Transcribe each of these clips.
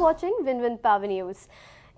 watching Win-Win Power News.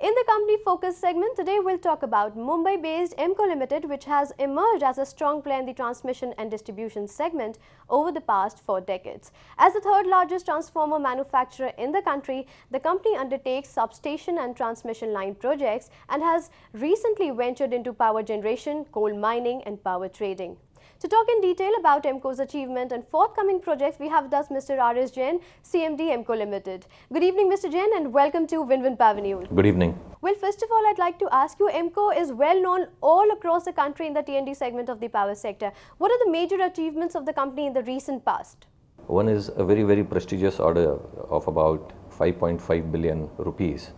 In the company focus segment, today we'll talk about Mumbai-based Emco Limited, which has emerged as a strong player in the transmission and distribution segment over the past 4 decades. As the third largest transformer manufacturer in the country, the company undertakes substation and transmission line projects and has recently ventured into power generation, coal mining and power trading. To talk in detail about Emco's achievement and forthcoming projects, we have with us Mr. R.S. Jain, CMD Emco Limited. Good evening, Mr. Jain, and welcome to Win-Win Power News. Good evening. Well, first of all, I'd like to ask you, Emco is well known all across the country in the T&D segment of the power sector. What are the major achievements of the company in the recent past? One is a very, very prestigious order of about 5.5 billion rupees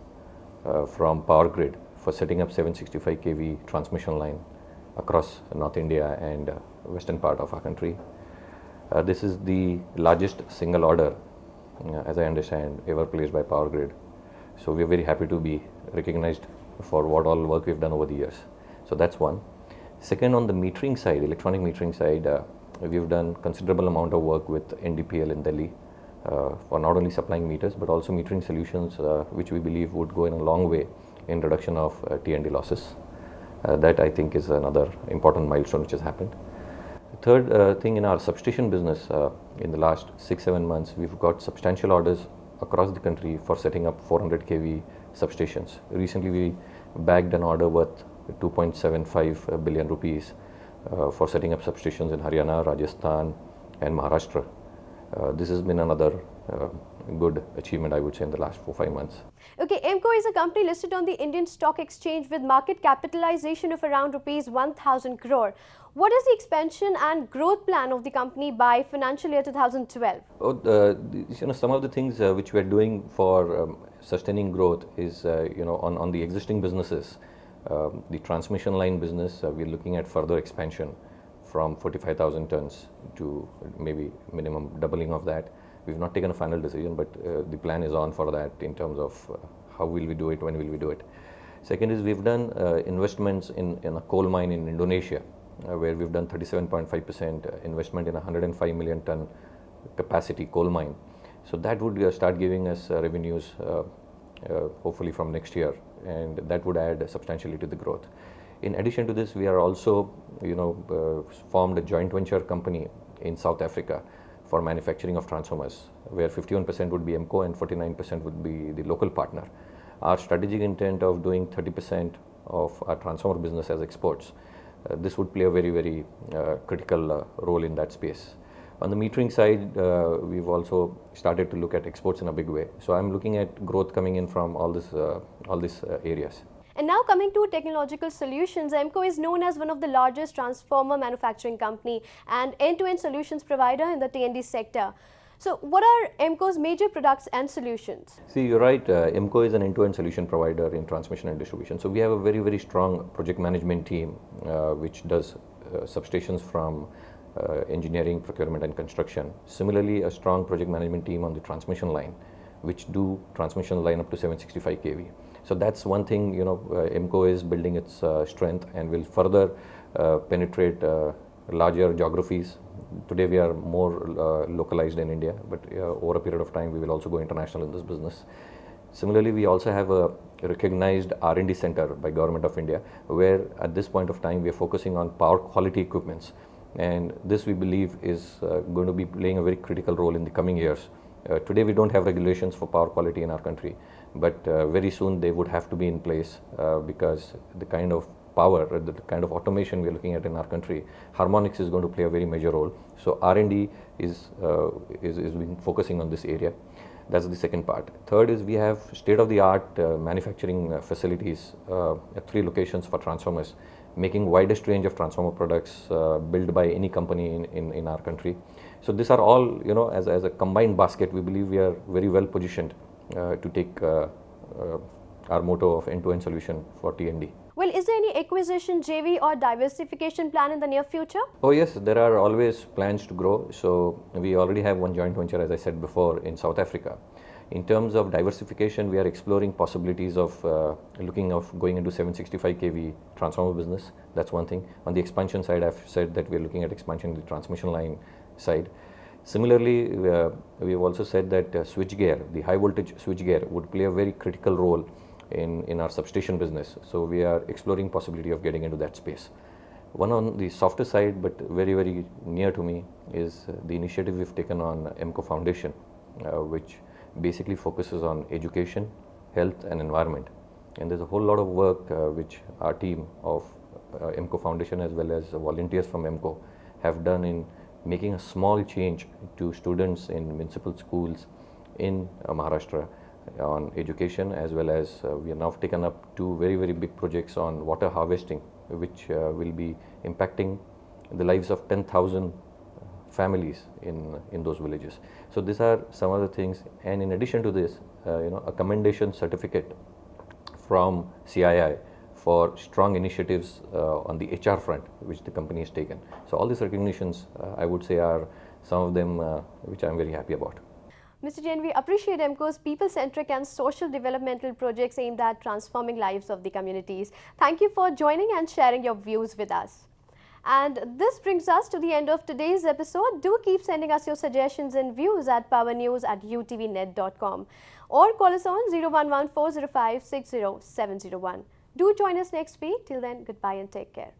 from Power Grid for setting up 765 kV transmission line across North India and western part of our country. This is the largest single order, as I understand, ever placed by Power Grid. So we are very happy to be recognized for what all work we've done over the years. So that's one. Second, on the metering side, electronic metering side, we've done considerable amount of work with NDPL in Delhi for not only supplying meters but also metering solutions, which we believe would go in a long way in reduction of T&D losses. That I think is another important milestone which has happened. Third thing, in our substation business, in the last 6-7 months, we've got substantial orders across the country for setting up 400 kV substations. Recently, we bagged an order worth 2.75 billion rupees for setting up substations in Haryana, Rajasthan and Maharashtra. This has been another good achievement, I would say, in the last 4-5 months. Okay, Emco is a company listed on the Indian Stock Exchange with market capitalization of around rupees 1,000 crore. What is the expansion and growth plan of the company by financial year 2012? Some of the things which we are doing for sustaining growth is, on the existing businesses, the transmission line business, we are looking at further expansion from 45,000 tons to maybe minimum doubling of that. We've not taken a final decision, but the plan is on for that in terms of how will we do it, when will we do it. Second is we've done investments in a coal mine in Indonesia, where we've done 37.5% investment in a 105 million ton capacity coal mine. So that would start giving us revenues hopefully from next year, and that would add substantially to the growth. In addition to this, we are also formed a joint venture company in South Africa for manufacturing of transformers, where 51% would be Emco and 49% would be the local partner. Our strategic intent of doing 30% of our transformer business as exports, this would play a very, very critical role in that space. On the metering side, we've also started to look at exports in a big way. So I'm looking at growth coming in from all these areas. And now coming to technological solutions, Emco is known as one of the largest transformer manufacturing company and end-to-end solutions provider in the T&D sector. So what are Emco's major products and solutions? See, you're right, Emco is an end-to-end solution provider in transmission and distribution. So we have a very, very strong project management team which does substations from engineering, procurement and construction. Similarly, a strong project management team on the transmission line, which do transmission line up to 765 kV. So that's one thing, Emco is building its strength and will further penetrate larger geographies. Today we are more localized in India, but over a period of time we will also go international in this business. Similarly, we also have a recognized R&D center by Government of India, where at this point of time we are focusing on power quality equipments. And this we believe is going to be playing a very critical role in the coming years. Today we don't have regulations for power quality in our country, but very soon they would have to be in place because the kind of power, the kind of automation we are looking at in our country, harmonics is going to play a very major role. So R&D is been focusing on this area. That's the second part. Third is we have state-of-the-art manufacturing facilities at 3 locations for transformers, making widest range of transformer products built by any company in our country. So these are all, as a combined basket, we believe we are very well positioned to take our motto of end-to-end solution for T&D. Well, is there any acquisition, JV or diversification plan in the near future? Oh yes, there are always plans to grow. So we already have one joint venture, as I said before, in South Africa. In terms of diversification, we are exploring possibilities of going into 765 kV transformer business. That's one thing. On the expansion side, I've said that we're looking at expansion in the transmission line side. Similarly, we have also said that switchgear, the high voltage switchgear, would play a very critical role in our substation business. So we are exploring possibility of getting into that space. One on the softer side, but very, very near to me, is the initiative we've taken on EMCO Foundation, which basically focuses on education, health and environment. And there's a whole lot of work which our team of EMCO Foundation as well as volunteers from EMCO have done in making a small change to students in municipal schools in Maharashtra on education, as well as we have now taken up two very, very big projects on water harvesting, which will be impacting the lives of 10,000 families in those villages. So these are some of the things, and in addition to this, a commendation certificate from CII for strong initiatives on the HR front, which the company has taken. So all these recognitions, I would say, are some of them which I'm very happy about. Mr. Jain, we appreciate EMCO's people-centric and social developmental projects aimed at transforming lives of the communities. Thank you for joining and sharing your views with us. And this brings us to the end of today's episode. Do keep sending us your suggestions and views at powernews@utvnet.com or call us on 011-405-60701. Do join us next week. Till then, goodbye and take care.